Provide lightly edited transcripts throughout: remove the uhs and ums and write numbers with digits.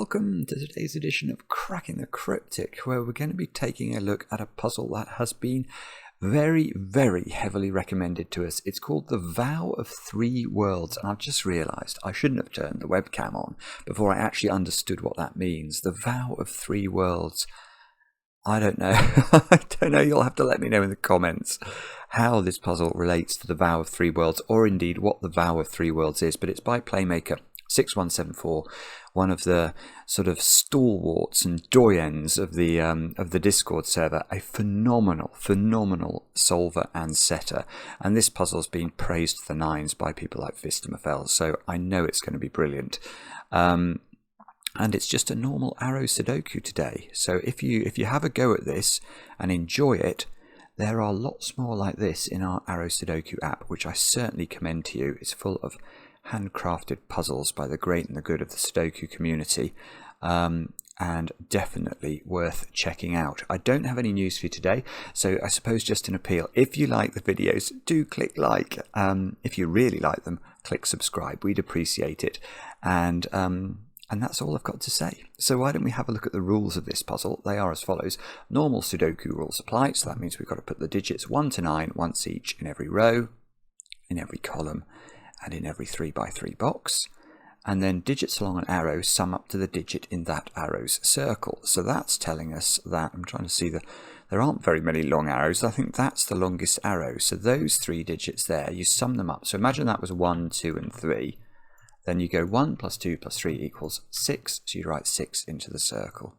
welcome to today's edition of Cracking the Cryptic, where we're going to be taking a look at a puzzle that has been very, very heavily recommended to us. It's called the Vow of Three Worlds, and I've just realised I shouldn't have turned the webcam on before I actually understood what that means. The Vow of Three Worlds. I don't know. I don't know. You'll have to let me know in the comments how this puzzle relates to the Vow of Three Worlds, or indeed what the Vow of Three Worlds is. But it's by Playmaker 6174, one of the sort of stalwarts and doyens of the Discord server. A phenomenal solver and setter. And this puzzle's been praised to the nines by people like Phistomefel, so I know it's going to be brilliant. And it's just a normal arrow Sudoku today. So if you have a go at this and enjoy it, there are lots more like this in our Arrow Sudoku app, which I certainly commend to you. It's full of handcrafted puzzles by the great and the good of the Sudoku community, and definitely worth checking out. I don't have any news for you today, so I suppose just an appeal. If you like the videos, do click like. If you really like them, click subscribe. We'd appreciate it. And that's all I've got to say. So why don't we have a look at the rules of this puzzle? They are as follows. Normal Sudoku rules apply, so that means we've got to put the digits 1 to 9 once each in every row, in every column, and in every 3x3 box. And then digits along an arrow sum up to the digit in that arrow's circle. So that's telling us that, I'm trying to see there aren't very many long arrows. I think that's the longest arrow. So those 3 digits there, you sum them up. So imagine that was 1, 2, and 3. Then you go 1 plus 2 plus 3 equals 6, so you write 6 into the circle.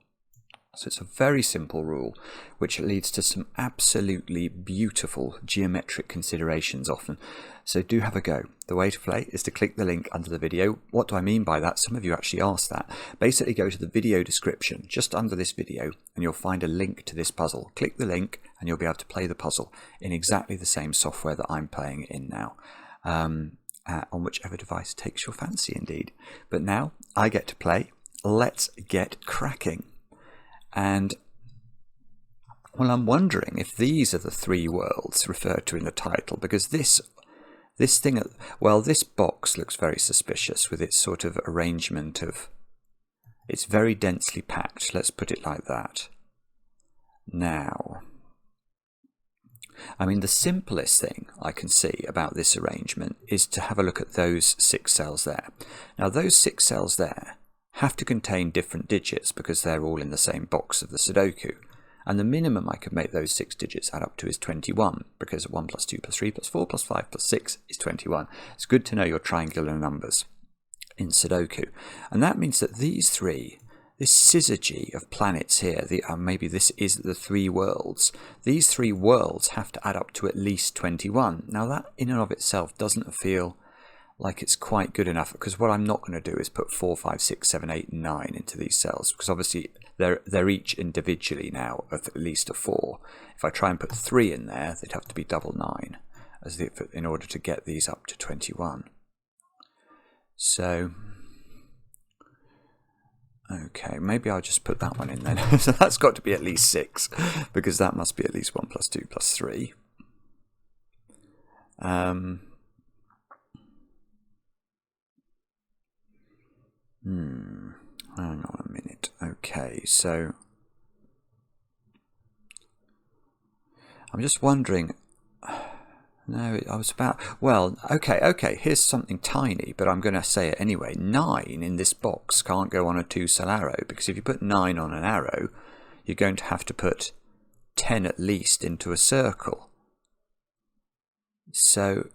So it's a very simple rule, which leads to some absolutely beautiful geometric considerations often. So do have a go. The way to play is to click the link under the video. What do I mean by that? Some of you actually asked that. Basically go to the video description just under this video and you'll find a link to this puzzle. Click the link and you'll be able to play the puzzle in exactly the same software that I'm playing it in now. On whichever device takes your fancy indeed. But now I get to play. Let's get cracking. And well, I'm wondering if these are the 3 worlds referred to in the title, because this thing, well, this box looks very suspicious with its sort of arrangement of, it's very densely packed, let's put it like that. Now, I mean, the simplest thing I can see about this arrangement is to have a look at those 6 cells there. Now, those 6 cells there have to contain different digits because they're all in the same box of the Sudoku. And the minimum I could make those 6 digits add up to is 21, because 1 plus 2 plus 3 plus 4 plus 5 plus 6 is 21. It's good to know your triangular numbers in Sudoku. And that means that these 3, this syzygy of planets here, maybe this is the 3 worlds. These 3 worlds have to add up to at least 21. Now that in and of itself doesn't feel like it's quite good enough, because what I'm not going to do is put 4, 5, 6, 7, 8, and 9 into these cells, because obviously they're each individually now of at least a 4. If I try and put 3 in there, they'd have to be double 9 in order to get these up to 21. So okay, maybe I'll just put that one in then. So that's got to be at least 6, because that must be at least 1 plus 2 plus 3. Hang on a minute. Okay, so I'm just wondering. No, I was about, well, okay, here's something tiny, but I'm going to say it anyway. 9 in this box can't go on a 2-cell arrow, because if you put 9 on an arrow, you're going to have to put 10 at least into a circle. So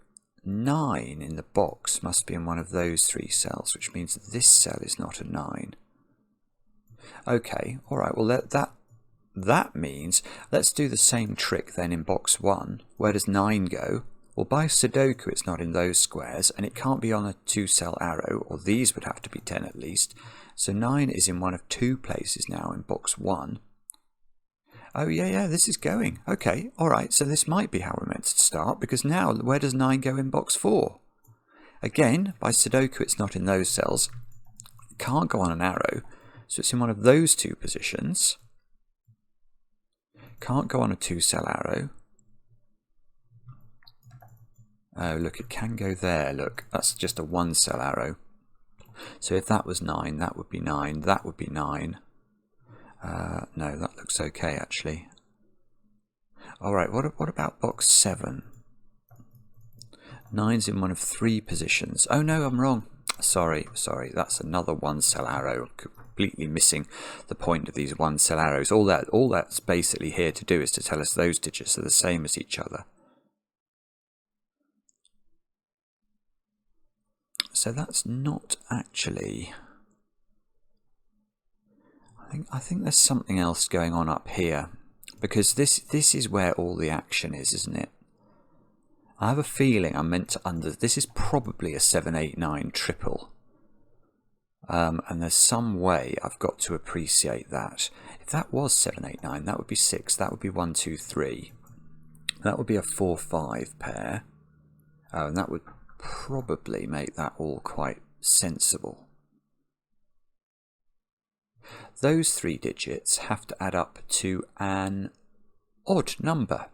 9 in the box must be in one of those 3 cells, which means that this cell is not a 9. Okay, alright, well that means, let's do the same trick then in box 1. Where does 9 go? Well, by Sudoku it's not in those squares, and it can't be on a 2-cell arrow, or these would have to be 10 at least. So 9 is in one of 2 places now in box 1. Oh yeah, this is going. Okay, alright, so this might be how we're meant to start, because now where does 9 go in box 4? Again, by Sudoku it's not in those cells. It can't go on an arrow, so it's in one of those 2 positions. Can't go on a 2-cell arrow. Oh, look, it can go there. Look, that's just a 1-cell arrow. So if that was 9, that would be 9, that would be 9. No, that looks okay actually. Alright, what about box 7? 9's in one of 3 positions. Oh no, I'm wrong. Sorry, that's another 1 cell arrow. Completely missing the point of these 1 cell arrows. All that's basically here to do is to tell us those digits are the same as each other. So that's not actually... I think there's something else going on up here, because this is where all the action is, isn't it? I have a feeling I'm meant to this is probably a 789 triple. And there's some way I've got to appreciate that. If that was 789, that would be 6, that would be 1, 2, 3. That would be a 4, 5 pair. And that would probably make that all quite sensible. Those 3 digits have to add up to an odd number.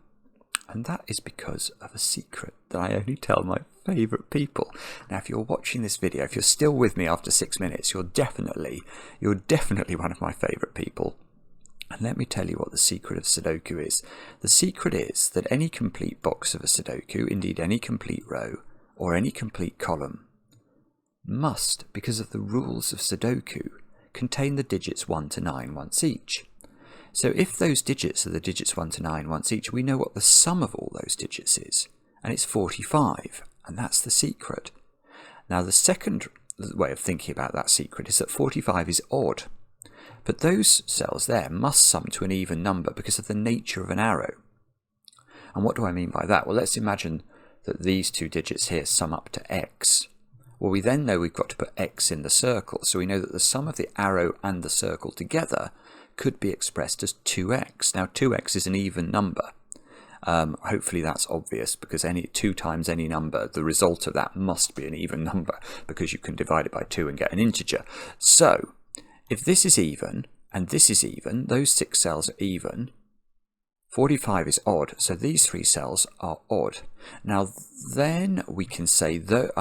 And that is because of a secret that I only tell my favourite people. Now, if you're watching this video, if you're still with me after 6 minutes, you're definitely one of my favourite people. And let me tell you what the secret of Sudoku is. The secret is that any complete box of a Sudoku, indeed any complete row, or any complete column, must, because of the rules of Sudoku, contain the digits 1 to 9 once each. So if those digits are the digits 1 to 9 once each, we know what the sum of all those digits is, and it's 45, and that's the secret. Now the second way of thinking about that secret is that 45 is odd, but those cells there must sum to an even number because of the nature of an arrow. And what do I mean by that? Well, let's imagine that these 2 digits here sum up to x. Well, we then know we've got to put x in the circle, so we know that the sum of the arrow and the circle together could be expressed as 2x. Now 2x is an even number. Hopefully that's obvious, because 2 times any number, the result of that must be an even number, because you can divide it by 2 and get an integer. So if this is even and this is even, those 6 cells are even, 45 is odd, so these 3 cells are odd. Now then we can say that,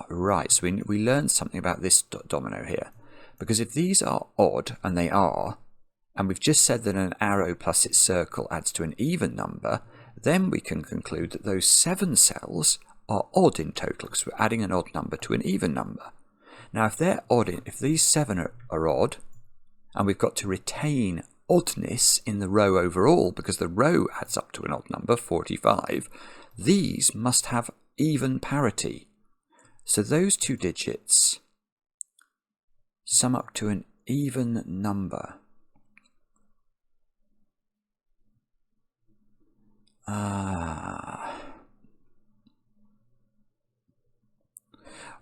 right, so we learned something about this domino here, because if these are odd, and they are, and we've just said that an arrow plus its circle adds to an even number, then we can conclude that those 7 cells are odd in total, because we're adding an odd number to an even number. Now if they're odd, if these 7 are odd, and we've got to retain oddness in the row overall, because the row adds up to an odd number, 45, these must have even parity. So those 2 digits sum up to an even number.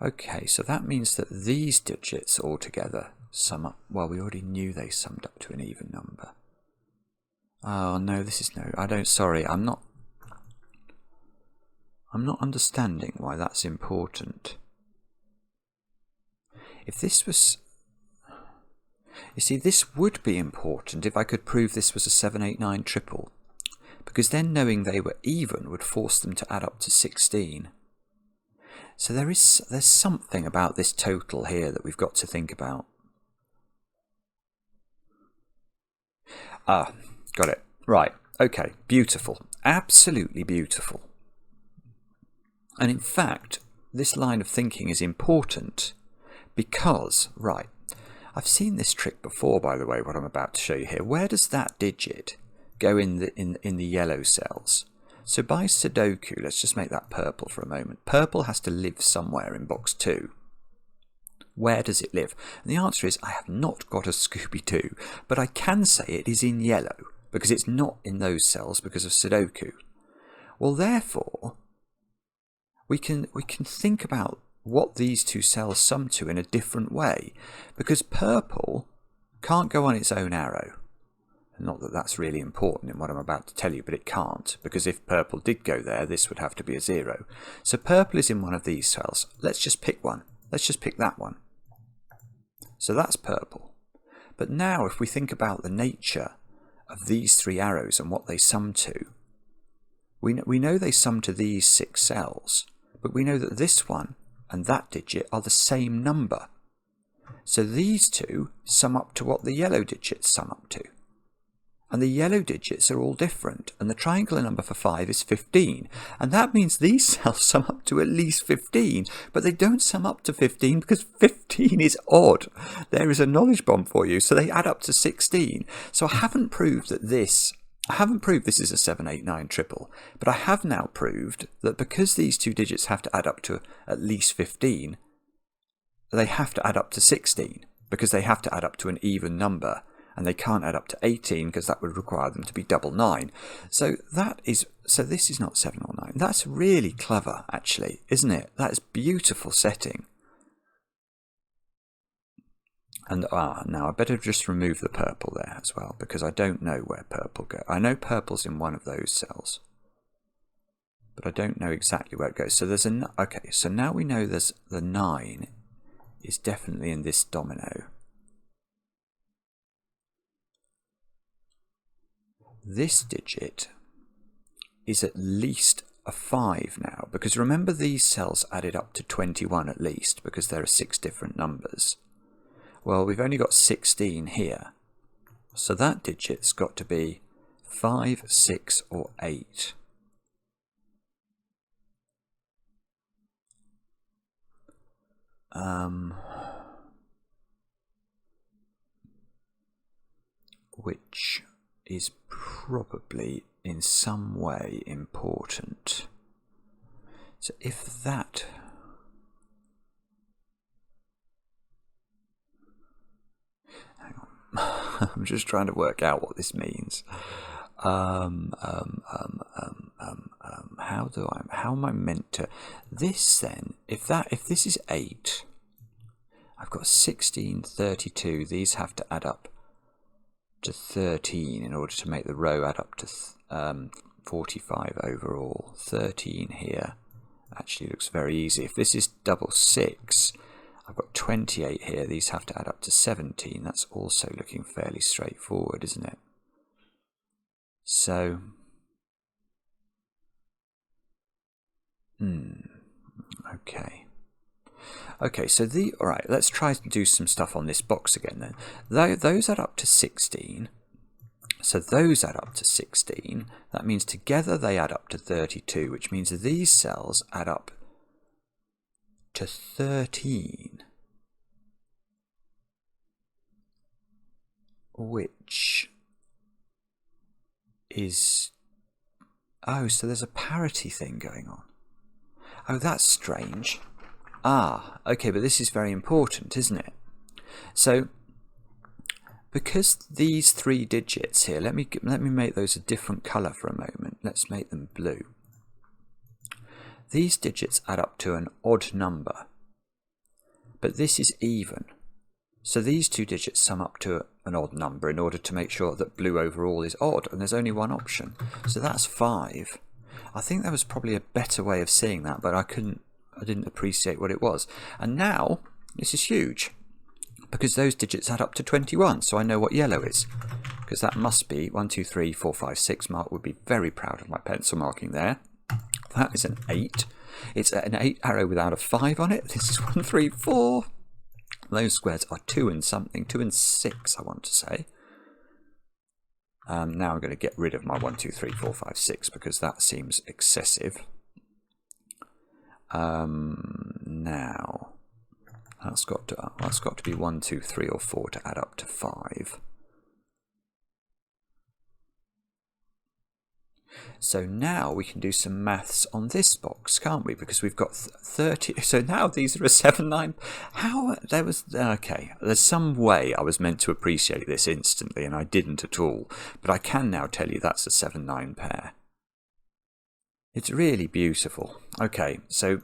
Okay, so that means that these digits altogether sum up, well, we already knew they summed up to an even number. Oh no, this is no, sorry, I'm not understanding why that's important. If this was, you see, this would be important if I could prove this was a 789 triple, because then knowing they were even would force them to add up to 16. So there's something about this total here that we've got to think about. Got it. Right. Okay. Beautiful. Absolutely beautiful. And in fact, this line of thinking is important because, right, I've seen this trick before, by the way, what I'm about to show you here. Where does that digit go in the yellow cells? So by Sudoku, let's just make that purple for a moment. Purple has to live somewhere in box 2. Where does it live? And the answer is I have not got a Scooby-Doo, but I can say it is in yellow because it's not in those cells because of Sudoku. Well, therefore, we can think about what these 2 cells sum to in a different way, because purple can't go on its own arrow. Not that that's really important in what I'm about to tell you, but it can't, because if purple did go there, this would have to be a 0. So purple is in one of these cells. Let's just pick one. Let's just pick that one. So that's purple. But now if we think about the nature of these 3 arrows and what they sum to, we know they sum to these 6 cells, but we know that this one and that digit are the same number. So these two sum up to what the yellow digits sum up to. And the yellow digits are all different. And the triangular number for 5 is 15. And that means these cells sum up to at least 15. But they don't sum up to 15 because 15 is odd. There is a knowledge bomb for you. So they add up to 16. So I haven't proved that this... I haven't proved this is a 789 triple. But I have now proved that because these two digits have to add up to at least 15, they have to add up to 16. Because they have to add up to an even number. And they can't add up to 18 because that would require them to be double 9. So this is not 7 or 9. That's really clever, actually, isn't it? That is beautiful setting. And now I better just remove the purple there as well, because I don't know where purple goes. I know purple's in one of those cells, but I don't know exactly where it goes. So there's okay. So now we know there's the 9 is definitely in this domino. This digit is at least a 5 now, because remember these cells added up to 21 at least, because there are 6 different numbers. Well, we've only got 16 here, so that digit's got to be 5, 6 or 8. Which is probably in some way important. So if that... Hang on. I'm just trying to work out what this means. How am I meant to... This then, if this is 8, I've got 16, 32, these have to add up to 13 in order to make the row add up to 45 overall. 13 here actually looks very easy. If this is double 6, I've got 28 here. These have to add up to 17. That's also looking fairly straightforward, isn't it? So, okay. Okay, so alright, let's try to do some stuff on this box again then. Those add up to 16. So those add up to 16. That means together they add up to 32, which means these cells add up to 13. Which is... Oh, so there's a parity thing going on. Oh, that's strange. Okay, but this is very important, isn't it? So, because these 3 digits here, let me make those a different colour for a moment. Let's make them blue. These digits add up to an odd number, but this is even. So these 2 digits sum up to an odd number in order to make sure that blue overall is odd, and there's only one option. So that's 5. I think there was probably a better way of seeing that, but I didn't appreciate what it was. And now, this is huge, because those digits add up to 21, so I know what yellow is. Because that must be 1, 2, 3, 4, 5, 6. Mark would be very proud of my pencil marking there. That is an 8. It's an 8 arrow without a 5 on it. This is 1, 3, 4. Those squares are 2 and something. 2 and 6, I want to say. Now I'm going to get rid of my 1, 2, 3, 4, 5, 6, because that seems excessive. Now that's got to be 1, 2, 3 or 4 to add up to 5. So now we can do some maths on this box, can't we? Because we've got 30. So now these are a 7, 9. How there was okay. There's some way I was meant to appreciate this instantly, and I didn't at all. But I can now tell you that's a 7, 9 pair. It's really beautiful. Okay, so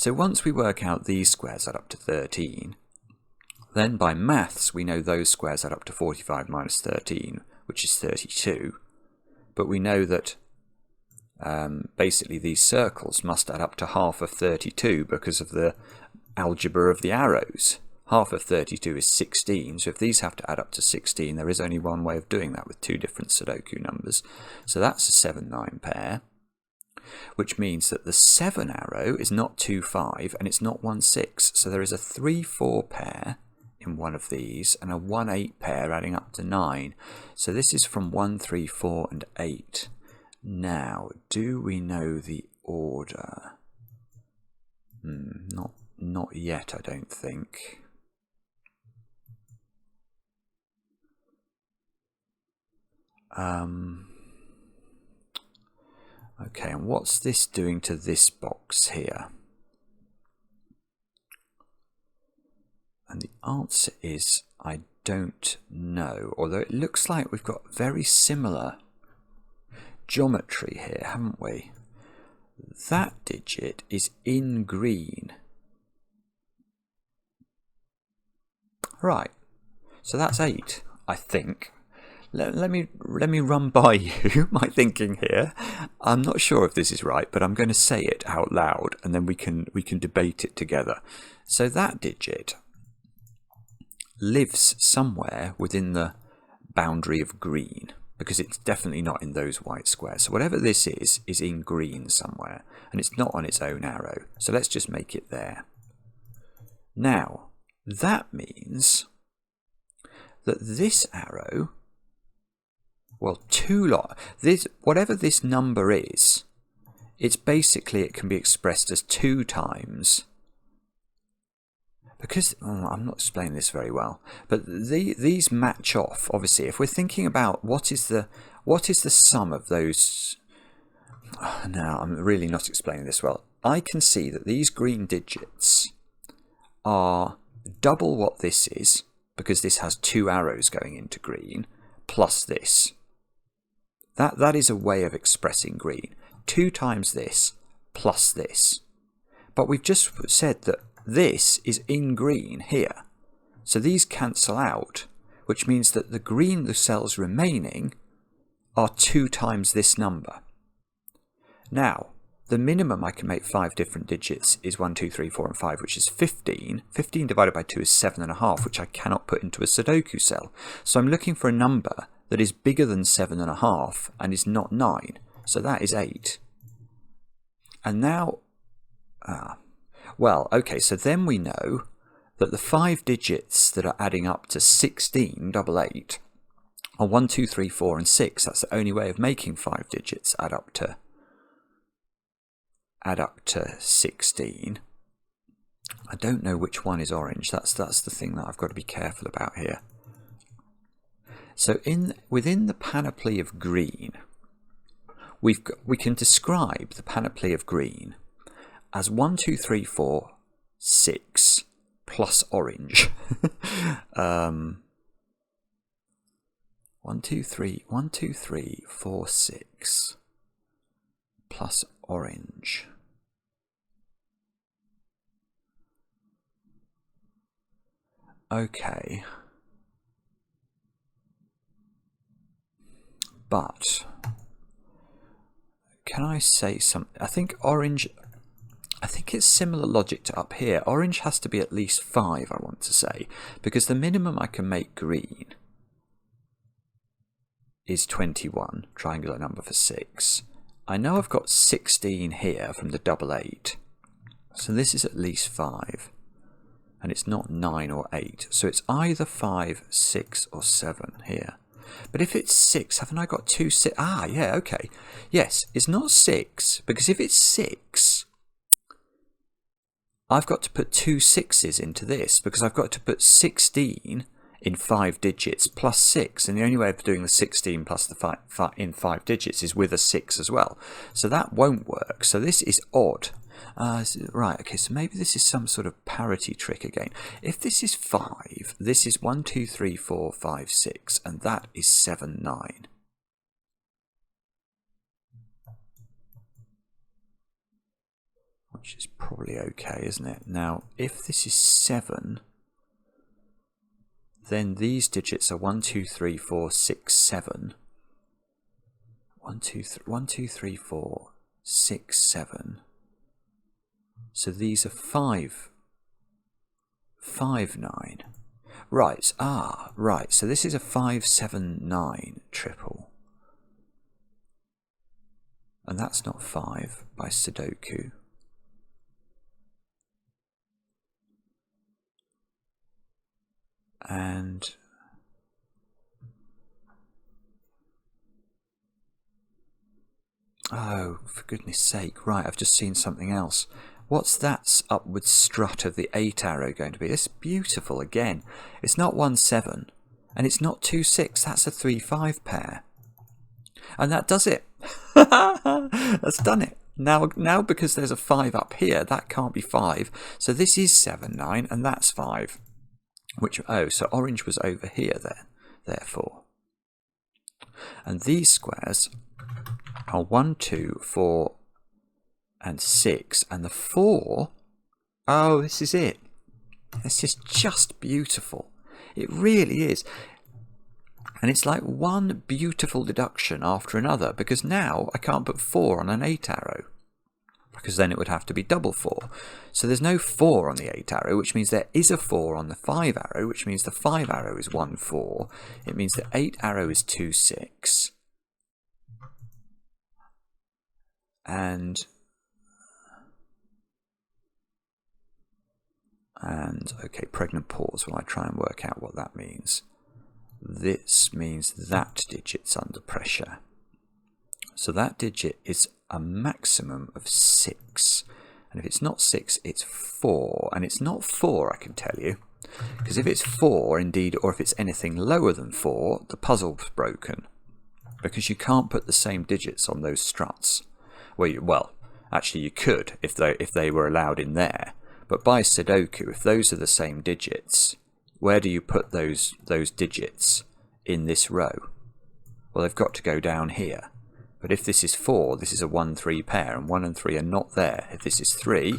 once we work out these squares add up to 13, then by maths we know those squares add up to 45 minus 13, which is 32. But we know that basically these circles must add up to half of 32 because of the algebra of the arrows. Half of 32 is 16, so if these have to add up to 16, there is only one way of doing that with 2 different Sudoku numbers. So that's a 7, 9 pair. Which means that the 7 arrow is not 2, 5 and it's not 1, 6. So there is a 3, 4 pair in one of these, and a 1, 8 pair adding up to 9. So this is from 1, 3, 4, and 8. Now, do we know the order? Not yet, I don't think. Okay, and what's this doing to this box here? And the answer is I don't know, although it looks like we've got very similar geometry here, haven't we? That digit is in green. Right, so that's 8, I think. Let me run by you my thinking here. I'm not sure if this is right, but I'm going to say it out loud, and then we can debate it together. So that digit lives somewhere within the boundary of green, because it's definitely not in those white squares. So whatever this is in green somewhere, and it's not on its own arrow. So let's just make it there. Now, that means that this arrow, well, whatever this number is, it's basically, it can be expressed as 2 times. Because, I'm not explaining this very well, but these match off, obviously. If we're thinking about what is the sum of those... Now, I'm really not explaining this well. I can see that these green digits are double what this is, because this has 2 arrows going into green, plus this. That is a way of expressing green. 2 times this, plus this. But we've just said that this is in green here. So these cancel out, which means that the cells remaining are 2 times this number. Now, the minimum I can make 5 different digits is 1, 2, 3, 4, and 5, which is 15. 15 divided by 2 is 7.5, which I cannot put into a Sudoku cell. So I'm looking for a number that is bigger than 7.5 and is not 9. So that is 8. And now... well, okay, so then we know that the 5 digits that are adding up to 16, double 8, are 1, 2, 3, 4, and 6. That's the only way of making 5 digits add up to 16. I don't know which one is orange. That's the thing that I've got to be careful about here. So within the panoply of green, we can describe the panoply of green as 1, 2, 3, 4, 6 plus orange. 1, 2, 3, 4, 6 plus orange. Okay. But can I say something? I think orange... I think it's similar logic to up here. Orange has to be at least 5, I want to say, because the minimum I can make green is 21, triangular number for 6. I know I've got 16 here from the double 8, so this is at least 5, and it's not 9 or 8, so it's either 5, 6, or 7 here. But if it's 6, haven't I got 2 6? Ah, yeah, okay. Yes, it's not 6, because if it's 6... I've got to put 2 6s into this, because I've got to put 16 in 5 digits plus 6, and the only way of doing the 16 plus the 5 in 5 digits is with a 6 as well. So that won't work. So this is odd. Right, okay, so maybe this is some sort of parity trick again. If this is 5, this is 1, 2, 3, 4, 5, 6, and that is 7, 9. Which is probably okay, isn't it? Now, if this is 7, then these digits are 1, 2, 3, 4, 6, 7. 1, 2, 3, 4, 6, 7. So these are 5, 5, 9. Right, right. So this is a 5, 7, 9 triple. And that's not 5 by Sudoku. And oh, for goodness sake, right, I've just seen something else. What's that upward strut of the 8 arrow going to be? It's beautiful again. It's not 1-7 and it's not 2-6. That's a 3-5 pair. And that does it. That's done it. Now because there's a 5 up here, that can't be 5. So this is 7-9 and that's 5. Which, oh, so orange was over here there, therefore. And these squares are 1, 2, 4, and 6, and the 4, oh, this is it. This is just beautiful. It really is. And it's like one beautiful deduction after another, because now I can't put 4 on an 8 arrow, because then it would have to be double 4. So there's no 4 on the 8 arrow, which means there is a 4 on the 5 arrow, which means the 5 arrow is 1, 4. It means the 8 arrow is 2, 6. And okay, pregnant pause while I try and work out what that means. This means that digit's under pressure. So that digit is a maximum of 6. And if it's not 6, it's 4. And it's not 4, I can tell you. Because if it's 4, indeed, or if it's anything lower than 4, the puzzle's broken. Because you can't put the same digits on those struts. Well, actually you could if they were allowed in there. But by Sudoku, if those are the same digits, where do you put those digits in this row? Well, they've got to go down here. But if this is 4, this is a 1-3 pair, and 1 and 3 are not there. If this is 3,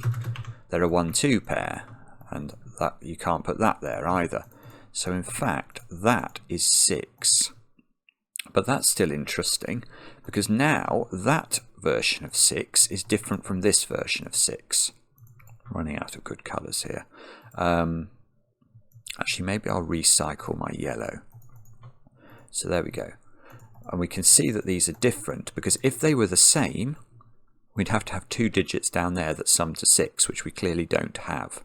they're a 1-2 pair, and that you can't put that there either. So in fact, that is 6. But that's still interesting, because now that version of 6 is different from this version of 6. I'm running out of good colours here. Actually, maybe I'll recycle my yellow. So there we go. And we can see that these are different, because if they were the same, we'd have to have 2 digits down there that sum to 6, which we clearly don't have.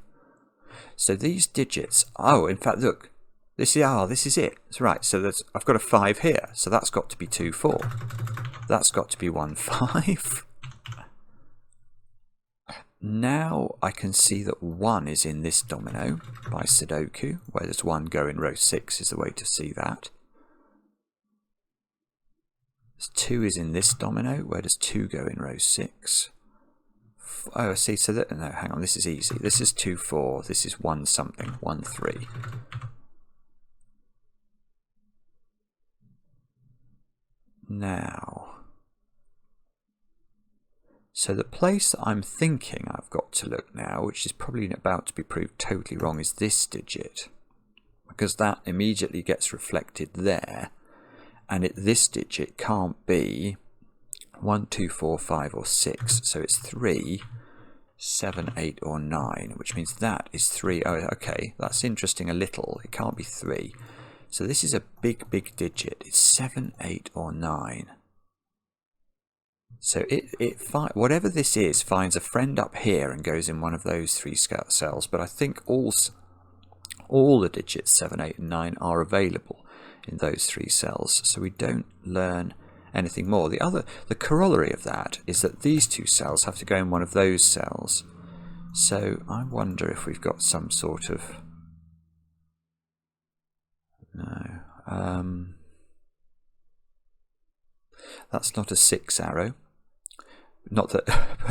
So these digits, oh, in fact, look, this is it. That's right, so I've got a 5 here, so that's got to be 2, 4. That's got to be 1, 5. Now I can see that 1 is in this domino by Sudoku. Where does 1 go in row 6 is the way to see that. 2 is in this domino. Where does 2 go in row 6? Oh, I see. So that, no, hang on. This is easy. This is 2, 4. This is 1 something. 1, 3. Now, so the place that I'm thinking I've got to look now, which is probably about to be proved totally wrong, is this digit, because that immediately gets reflected there, and this digit can't be 1, 2, 4, 5 or 6, so it's 3, 7, 8 or 9, which means that is 3. Oh, okay, that's interesting a little. It can't be 3. So this is a big, big digit. It's 7, 8 or 9. So whatever this is finds a friend up here and goes in one of those 3 cells. But I think all the digits 7, 8 and 9 are available in those 3 cells. So we don't learn anything more. The corollary of that is that these 2 cells have to go in one of those cells. So I wonder if we've got some sort of... No. That's not a 6 arrow. Not that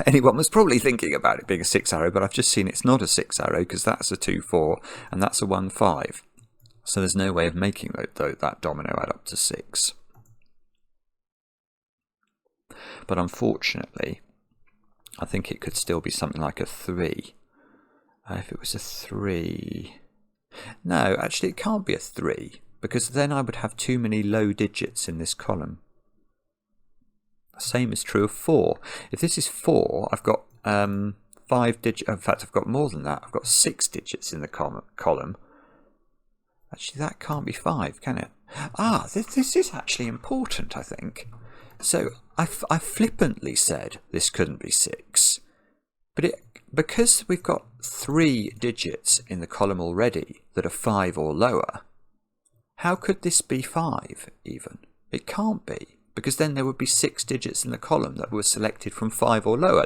anyone was probably thinking about it being a 6 arrow, but I've just seen it's not a 6 arrow because that's a 2, 4 and that's a 1, 5. So there's no way of making that domino add up to 6. But unfortunately, I think it could still be something like a 3. If it was a 3... No, actually it can't be a 3, because then I would have too many low digits in this column. The same is true of 4. If this is 4, I've got 5 digits. In fact, I've got more than that. I've got 6 digits in the column. Actually, that can't be 5, can it? Ah, this is actually important, I think. So I flippantly said this couldn't be 6, but because we've got 3 digits in the column already that are 5 or lower, how could this be 5 even? It can't be, because then there would be 6 digits in the column that were selected from 5 or lower.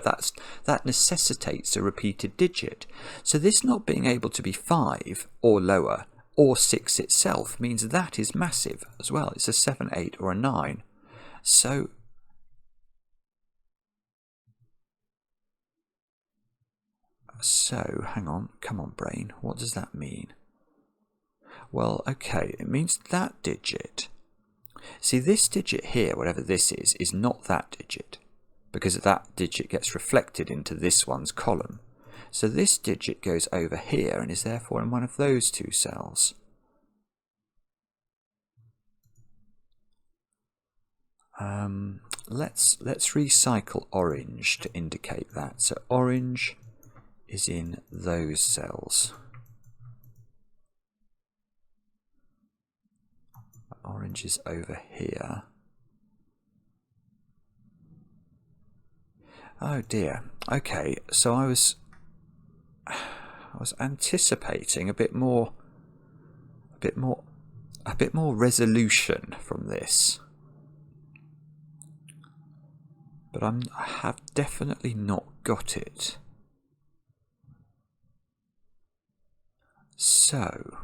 That necessitates a repeated digit. So this not being able to be 5 or lower or 6 itself means that is massive as well. It's a 7, 8 or a 9. So hang on, come on brain, what does that mean? Well, okay, it means that digit. See, this digit here, whatever this is not that digit, because that digit gets reflected into this one's column. So this digit goes over here and is therefore in one of those 2 cells. Let's recycle orange to indicate that. So orange is in those cells. Orange is over here. Oh dear. Okay, so I was anticipating a bit more resolution from this. But I have definitely not got it. So,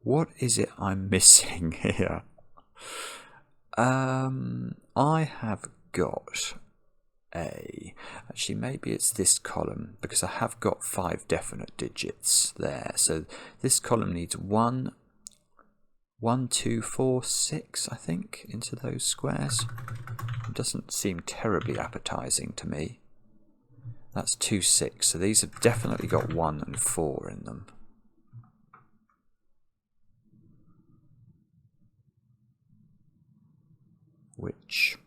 what is it I'm missing here? I have got actually maybe it's this column, because I have got 5 definite digits there. So this column needs 1, 2, 4, 6, I think, into those squares. It doesn't seem terribly appetizing to me. That's 2, 6, so these have definitely got 1 and 4 in them. Which,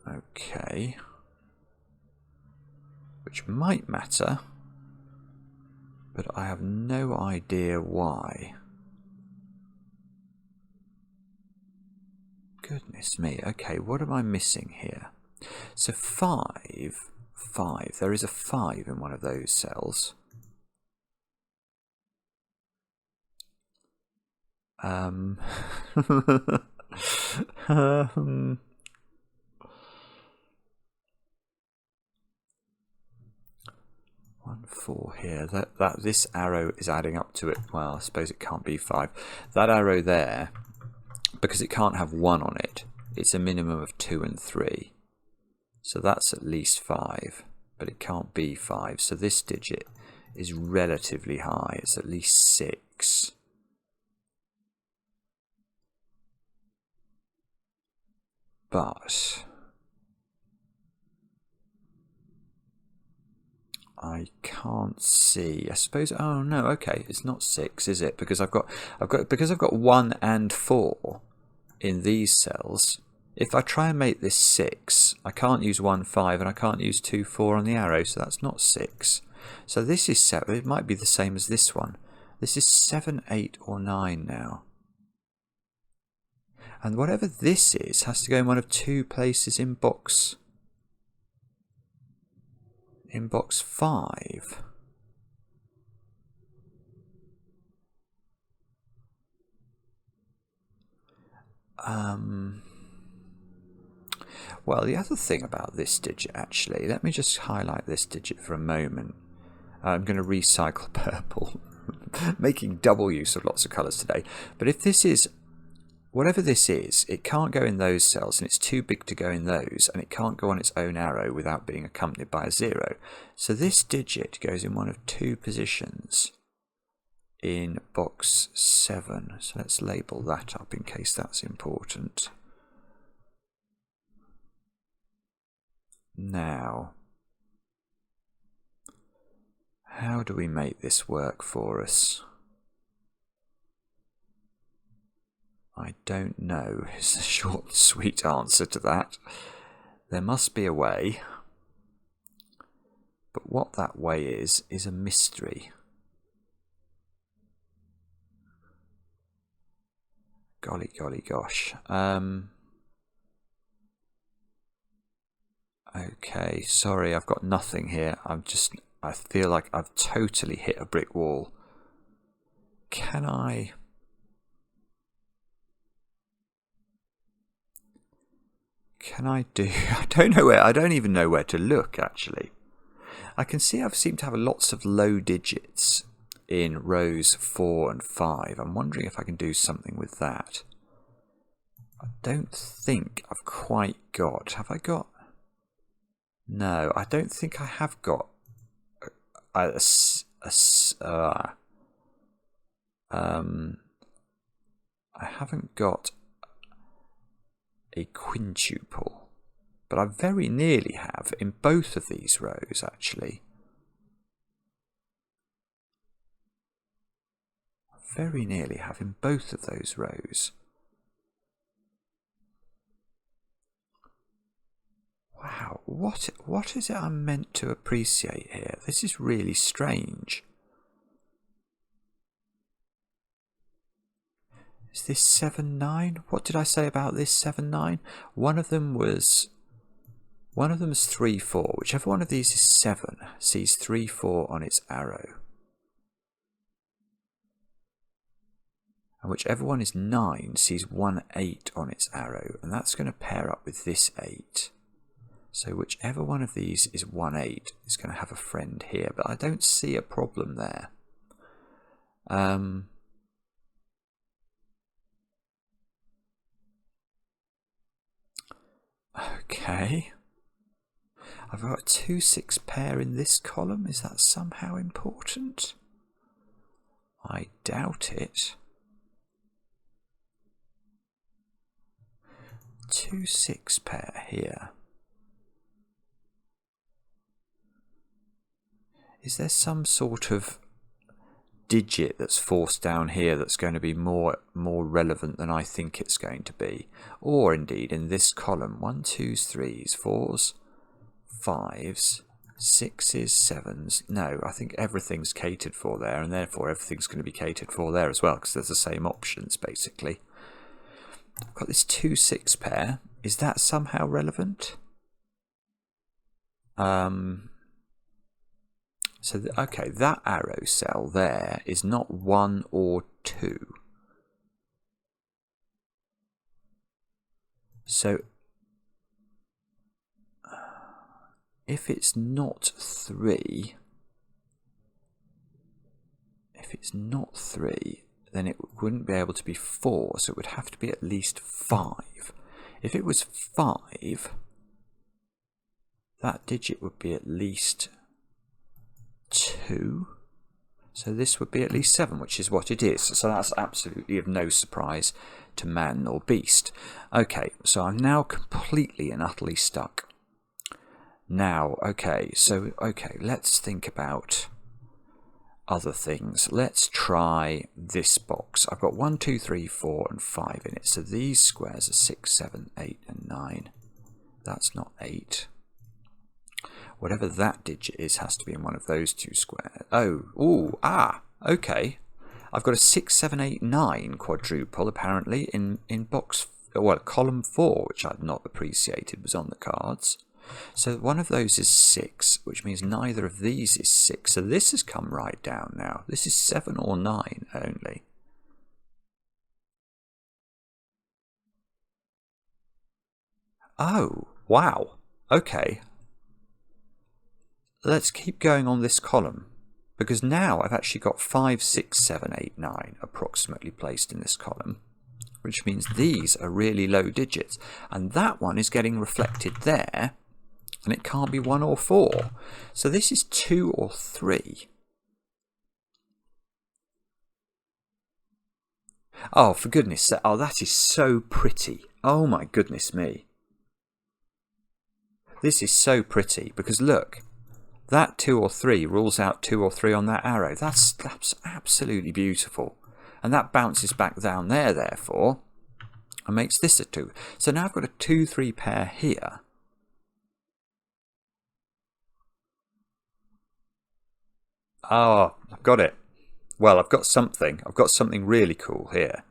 okay, which might matter, but I have no idea why. Goodness me, okay, what am I missing here? So 5, there is a 5 in one of those cells. 1, 4 here. That this arrow is adding up to it. Well, I suppose it can't be 5. That arrow there, because it can't have 1 on it, it's a minimum of 2 and 3. So that's at least 5, but it can't be 5. So this digit is relatively high. It's at least 6. But I can't see. I suppose. Oh no. Okay, it's not 6, is it? Because I've got 1 and 4 in these cells. If I try and make this 6, I can't use 1, 5, and I can't use 2, 4 on the arrow. So that's not 6. So this is 7. It might be the same as this one. This is 7, 8, or 9 now. And whatever this is has to go in one of 2 places in box 5. Well, the other thing about this digit, actually, let me just highlight this digit for a moment. I'm going to recycle purple, making double use of lots of colours today. But if this is, whatever this is, it can't go in those cells, and it's too big to go in those, and it can't go on its own arrow without being accompanied by a 0. So this digit goes in one of 2 positions in box 7. So let's label that up in case that's important. Now, how do we make this work for us? I don't know is the short, sweet answer to that. There must be a way, but what that way is a mystery. Golly, golly, gosh. Okay, sorry, I've got nothing here. I feel like I've totally hit a brick wall. Can I do... I don't even know where to look, actually. I can see I seem to have lots of low digits in rows 4 and 5. I'm wondering if I can do something with that. I don't think I've quite got... Have I got... No, I don't think I have got I haven't got a quintuple, but I very nearly have in both of these rows, actually. I very nearly have in both of those rows. Wow, what is it I'm meant to appreciate here? This is really strange. Is this 7, 9? What did I say about this 7, 9? One of them is 3, 4. Whichever one of these is 7 sees 3, 4 on its arrow. And whichever one is 9 sees 1, 8 on its arrow. And that's going to pair up with this 8. So whichever one of these is 1, 8 is going to have a friend here. But I don't see a problem there. Okay. I've got a 2, 6 pair in this column. Is that somehow important? I doubt it. 2, 6 pair here. Is there some sort of digit that's forced down here that's going to be more relevant than I think it's going to be? Or indeed in this column, 1, 2s, 3s, 4s, 5s, 6s, 7s. No, I think everything's catered for there, and therefore everything's going to be catered for there as well, because there's the same options basically. I've got this 2, 6 pair. Is that somehow relevant? So, okay, that arrow cell there is not 1 or 2. So, if it's not 3, then it wouldn't be able to be 4, so it would have to be at least 5. If it was 5, that digit would be at least 2, so this would be at least 7, which is what it is. So that's absolutely of no surprise to man nor beast. Okay, so I'm now completely and utterly stuck. Now, okay, let's think about other things. Let's try this box. I've got 1, 2, 3, 4 and 5 in it, so these squares are 6, 7, 8 and 9. That's not 8. Whatever that digit is has to be in one of those two squares. Okay. I've got a 6, 7, 8, 9 quadruple apparently in box, well, column 4, which I'd not appreciated was on the cards. So one of those is 6, which means neither of these is 6. So this has come right down now. This is 7 or 9 only. Oh, wow. Okay. Let's keep going on this column, because now I've actually got 5, 6, 7, 8, 9 approximately placed in this column, which means these are really low digits, and that one is getting reflected there, and it can't be 1 or 4. So this is 2 or 3. Oh, for goodness sake. Oh, that is so pretty. Oh my goodness me. This is so pretty, because look. That 2 or 3 rules out 2 or 3 on that arrow. That's absolutely beautiful. And that bounces back down there, therefore, and makes this a 2. So now I've got a 2, 3 pair here. Oh, I've got it. Well, I've got something. I've got something really cool here.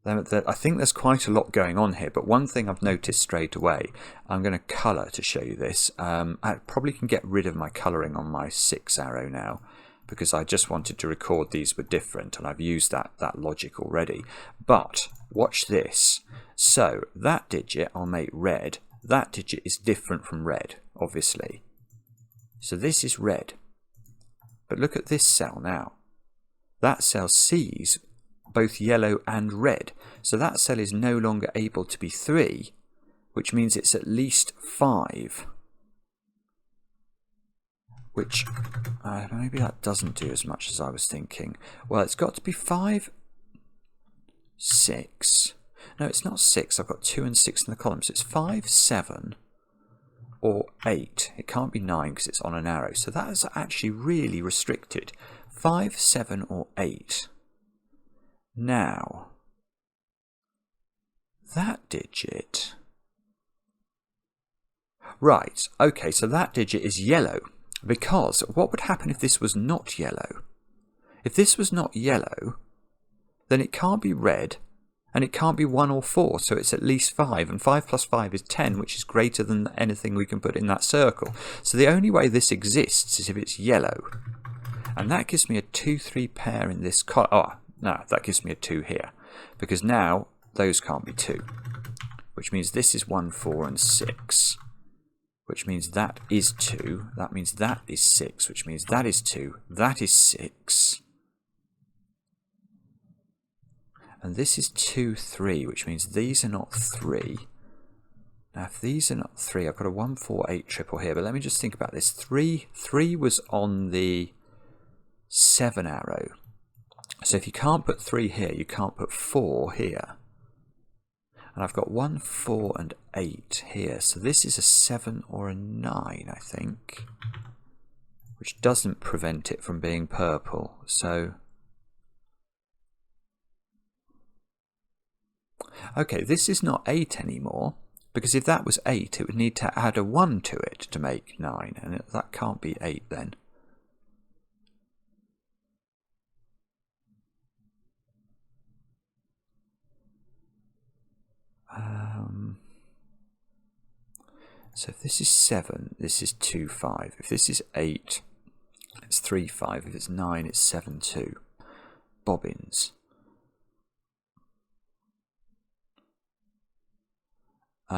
I think there's quite a lot going on here, but one thing I've noticed straight away, I'm going to colour to show you this. I probably can get rid of my colouring on my 6 arrow now, because I just wanted to record these were different, and I've used that logic already. But watch this. So that digit I'll make red. That digit is different from red, obviously. So this is red. But look at this cell now. That cell sees both yellow and red. So that cell is no longer able to be 3, which means it's at least 5. Which maybe that doesn't do as much as I was thinking. Well, it's got to be 5, 6. No, it's not 6. I've got 2 and 6 in the column. So it's 5, 7, or 8. It can't be 9 because it's on an arrow. So that is actually really restricted. 5, 7, or 8. Now, that digit... Right, okay, so that digit is yellow. Because what would happen if this was not yellow? If this was not yellow, then it can't be red, and it can't be 1 or 4, so it's at least 5, and 5 plus 5 is 10, which is greater than anything we can put in that circle. So the only way this exists is if it's yellow. And that gives me a 2-3 pair in this column. Oh, no, that gives me a 2 here, because now those can't be 2, which means this is 1, 4, and 6. Which means that is 2, that means that is 6, which means that is 2, that is 6. And this is 2, 3, which means these are not 3. Now if these are not 3, I've got a 1, 4, 8 triple here, but let me just think about this. 3 was on the 7 arrow. So if you can't put 3 here, you can't put 4 here. And I've got 1, 4, and 8 here. So this is a 7 or a 9, I think. Which doesn't prevent it from being purple. So... okay, this is not 8 anymore. Because if that was 8, it would need to add a 1 to it to make 9. And that can't be 8 then. So if this is 7, this is 2, 5. If this is 8, it's 3, 5. If it's 9, it's 7, 2. Bobbins. 8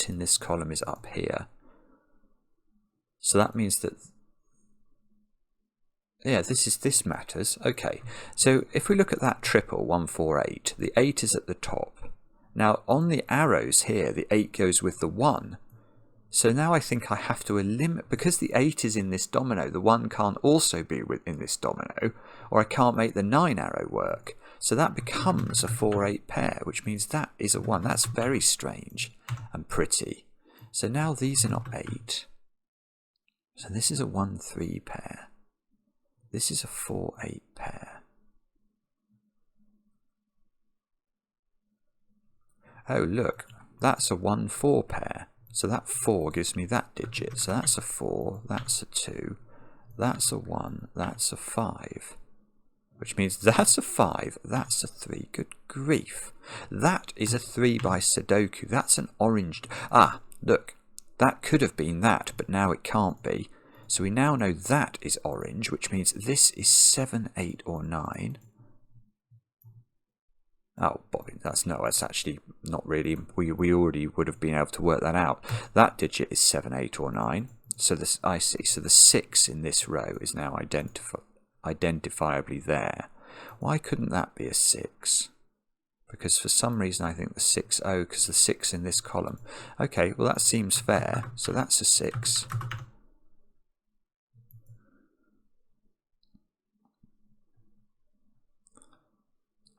in this column is up here. So that means that... yeah, this matters. Okay, so if we look at that triple, 1, 4, 8, the 8 is at the top. Now, on the arrows here, the 8 goes with the 1. So now I think I have to eliminate... because the 8 is in this domino, the 1 can't also be in this domino, or I can't make the 9 arrow work. So that becomes a 4, 8 pair, which means that is a 1. That's very strange and pretty. So now these are not 8. So this is a 1, 3 pair. This is a 4, 8 pair. Oh, look, that's a 1, 4 pair. So that 4 gives me that digit. So that's a 4, that's a 2, that's a 1, that's a 5. Which means that's a 5, that's a 3. Good grief. That is a 3 by Sudoku. That's an orange... ah, look, that could have been that, but now it can't be. So we now know that is orange, which means this is 7, 8, or 9. Oh, Bobby, that's actually not really. We already would have been able to work that out. That digit is 7, 8, or 9. So this, I see. So the 6 in this row is now identifiably there. Why couldn't that be a 6? Because for some reason I think the 6, oh, because the 6 in this column. Okay, well that seems fair. So that's a 6.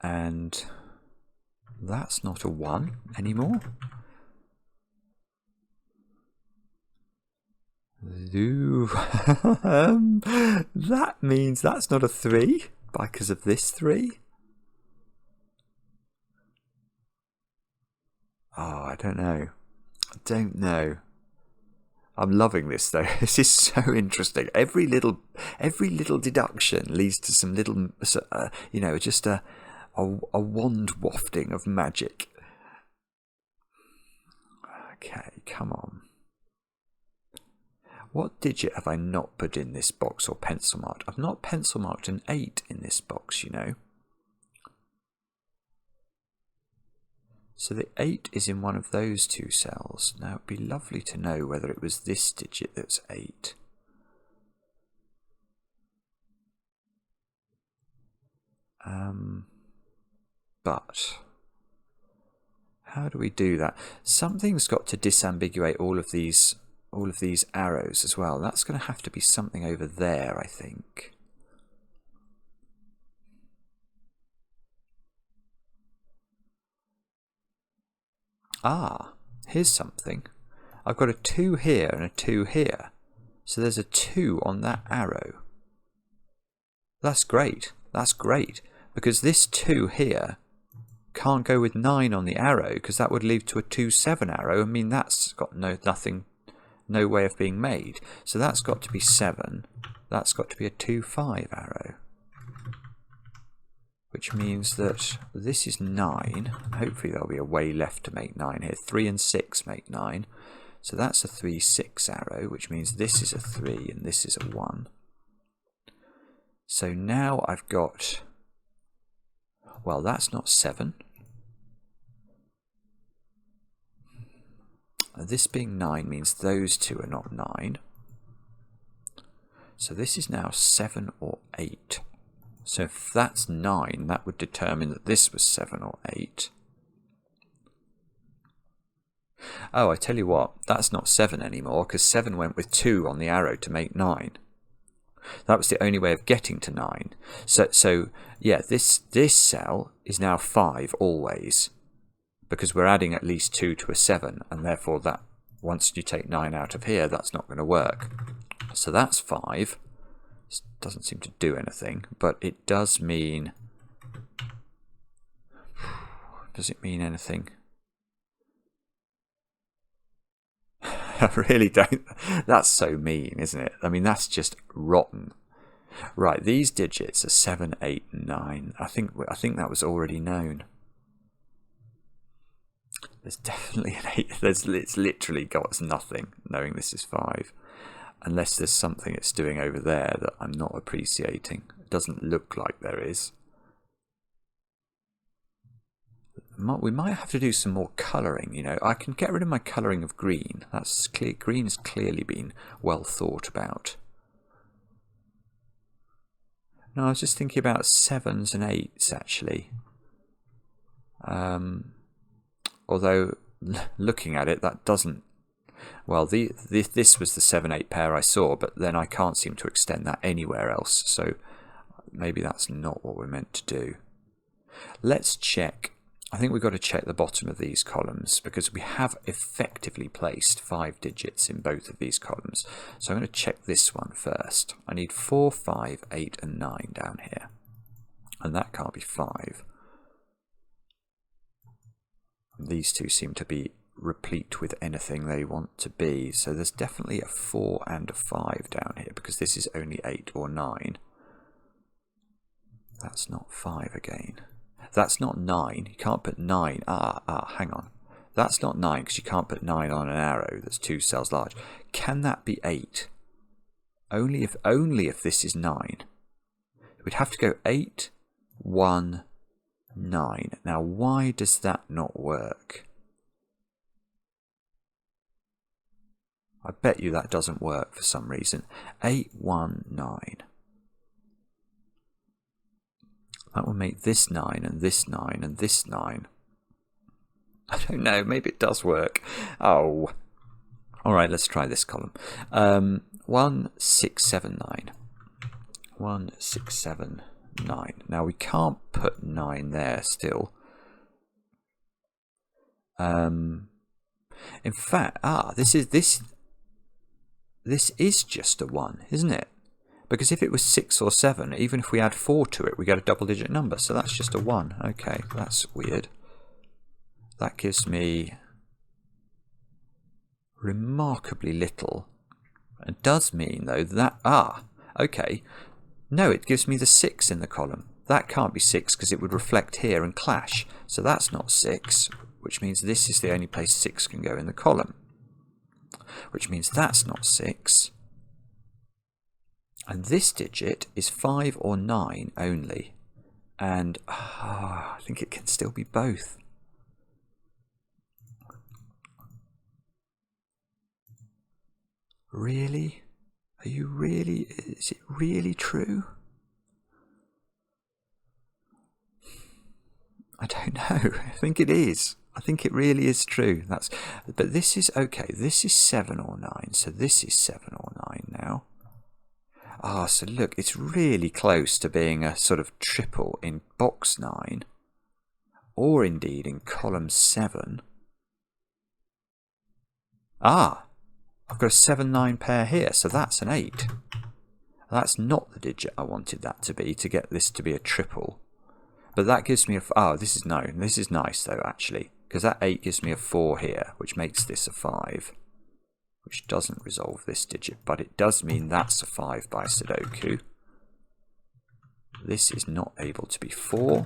And that's not a 1 anymore. Ooh. That means that's not a 3 because of this 3. Oh, I don't know. I don't know. I'm loving this though. This is so interesting. Every little deduction leads to some little, you know, just a wand wafting of magic. Okay, come on. What digit have I not put in this box or pencil marked? I've not pencil marked an 8 in this box, you know. So the 8 is in one of those two cells. Now it'd be lovely to know whether it was this digit that's 8. But how do we do that? Something's got to disambiguate all of these arrows as well. That's going to have to be something over there, I think. Ah, here's something. I've got a 2 here and a 2 here. So there's a 2 on that arrow. That's great. That's great. Because this 2 here can't go with 9 on the arrow, because that would lead to a 2-7 arrow. I mean, that's got no way of being made. So that's got to be 7. That's got to be a 2-5 arrow. Which means that this is 9. Hopefully there'll be a way left to make 9 here. 3 and 6 make 9. So that's a 3-6 arrow, which means this is a 3 and this is a 1. So now I've got... Well, that's not 7. This being 9 means those two are not 9. So this is now 7 or 8. So if that's 9, that would determine that this was 7 or 8. Oh, I tell you what, that's not 7 anymore, because 7 went with 2 on the arrow to make 9. That was the only way of getting to 9. So yeah, this cell is now 5 always, because we're adding at least 2 to a 7, and therefore that once you take 9 out of here, that's not going to work. So that's 5. This doesn't seem to do anything, but it does mean... Does it mean anything? I really don't. That's so mean, isn't it? I mean, that's just rotten. Right, these digits are 7, 8, and 9. I think that was already known. There's definitely an 8. It's literally got us nothing, knowing this is 5. Unless there's something it's doing over there that I'm not appreciating. It doesn't look like there is. We might have to do some more colouring, you know. I can get rid of my colouring of green. That's clear. Green has clearly been well thought about. No, I was just thinking about 7s and 8s, actually. Although, looking at it, that doesn't... Well, this was the 7-8 pair I saw, but then I can't seem to extend that anywhere else, so maybe that's not what we're meant to do. Let's check. I think we've got to check the bottom of these columns, because we have effectively placed 5 digits in both of these columns. So I'm going to check this one first. I need 4, 5, 8 and 9 down here, and that can't be 5. These two seem to be replete with anything they want to be, so there's definitely a 4 and a 5 down here, because this is only 8 or 9. That's not 5 again. That's not 9. You can't put 9. Hang on. That's not 9, because you can't put 9 on an arrow that's 2 cells large. Can that be 8? Only if this is 9. We'd have to go 8, 1, 9. Now, why does that not work? I bet you that doesn't work for some reason. 8, 1, 9. That will make this 9 and this 9 and this 9. I don't know, maybe it does work. Oh. Alright, let's try this column. 1, 6, 7, 9. 1, 6, 7, 9. Now we can't put 9 there still. In fact, this is just a 1, isn't it? Because if it was 6 or 7, even if we add 4 to it, we get a double-digit number. So that's just a 1. Okay, that's weird. That gives me remarkably little It does mean, though, that... okay. No, it gives me the 6 in the column. That can't be 6 because it would reflect here and clash. So that's not 6, which means this is the only place 6 can go in the column. Which means that's not 6. And this digit is 5 or 9 only. And I think it can still be both. Really? Are you really? Is it really true? I don't know. I think it is. I think it really is true. But this is okay. This is 7 or 9. So this is 7 or 9 now. So look, it's really close to being a sort of triple in box 9, or indeed in column 7. I've got a 7-9 pair here, so that's an 8. That's not the digit I wanted that to be, to get this to be a triple. But that gives me a... this is no. This is nice, though, actually, because that 8 gives me a 4 here, which makes this a 5. Which doesn't resolve this digit, but it does mean that's a 5 by Sudoku. This is not able to be 4.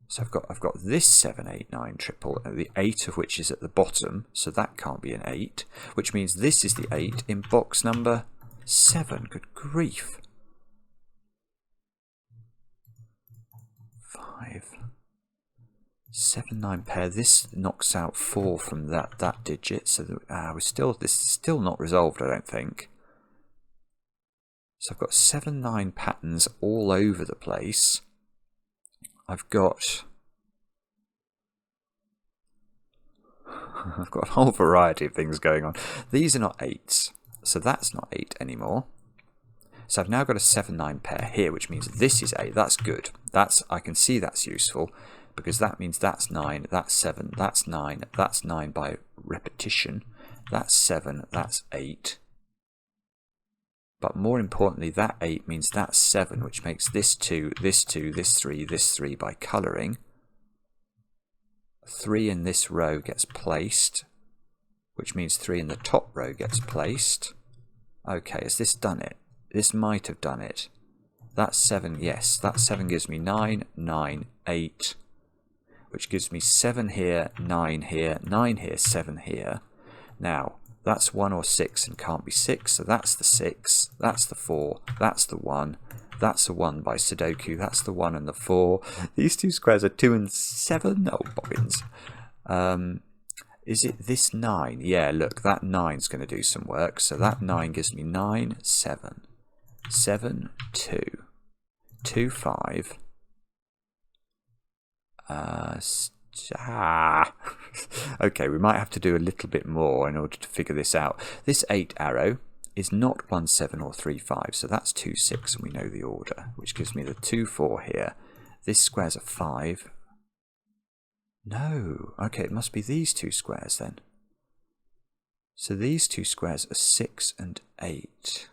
So I've got this 7, 8, 9 triple, the 8 of which is at the bottom, so that can't be an 8, which means this is the 8 in box number 7. Good grief. 5. 7, 9 pair. This knocks out 4 from that digit, so that, this is still not resolved, I don't think. So I've got 7, 9 patterns all over the place. I've got a whole variety of things going on. These are not 8s, so that's not 8 anymore. So I've now got a 7, 9 pair here, which means this is 8. That's good. I can see that's useful, because that means that's 9, that's 7, that's 9, that's 9 by repetition, that's 7, that's 8. But more importantly, that 8 means that's 7, which makes this 2, this 2, this 3, this 3 by colouring. 3 in this row gets placed, which means 3 in the top row gets placed. Okay, has this done it? This might have done it. That's 7, yes, that 7 gives me 9, 9, 8. Which gives me 7 here, 9 here, 9 here, 7 here. Now, that's 1 or 6 and can't be 6, so that's the 6, that's the 4, that's the 1, that's a 1 by Sudoku, that's the 1 and the 4. These two squares are 2 and 7. Oh, bobbins. Is it this 9? Yeah, look, that 9's going to do some work. So that 9 gives me 9, 7, 7, 2, 2, 5. Okay, we might have to do a little bit more in order to figure this out. This 8 arrow is not 1, 7 or 3, 5, so that's 2, 6, and we know the order, which gives me the 2, 4 here. This square's a 5. No, okay, it must be these two squares then. So these two squares are 6 and 8.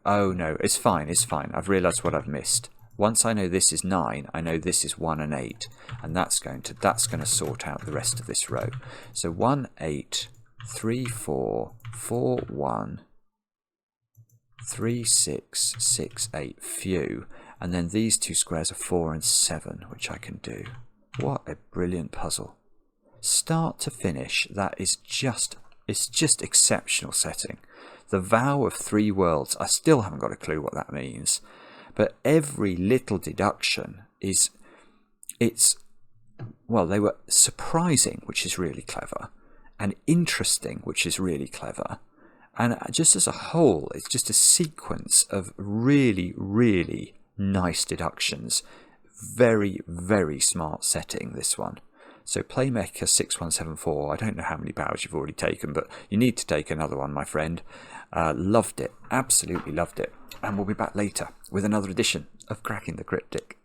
Oh no, it's fine, it's fine. I've realised what I've missed. Once I know this is 9, I know this is 1 and 8, and that's going to sort out the rest of this row. So 1, 8, 3, 4, 4, 1, 3, 6, 6, 8, phew. And then these two squares are 4 and 7, which I can do. What a brilliant puzzle. Start to finish, it's just exceptional setting. The Vow of Three Worlds, I still haven't got a clue what that means. But every little deduction they were surprising, which is really clever, and interesting, which is really clever. And just as a whole, it's just a sequence of really, really nice deductions. Very, very smart setting, this one. So Playmaker 6174, I don't know how many bows you've already taken, but you need to take another one, my friend. Loved it, absolutely loved it. And we'll be back later with another edition of Cracking the Cryptic.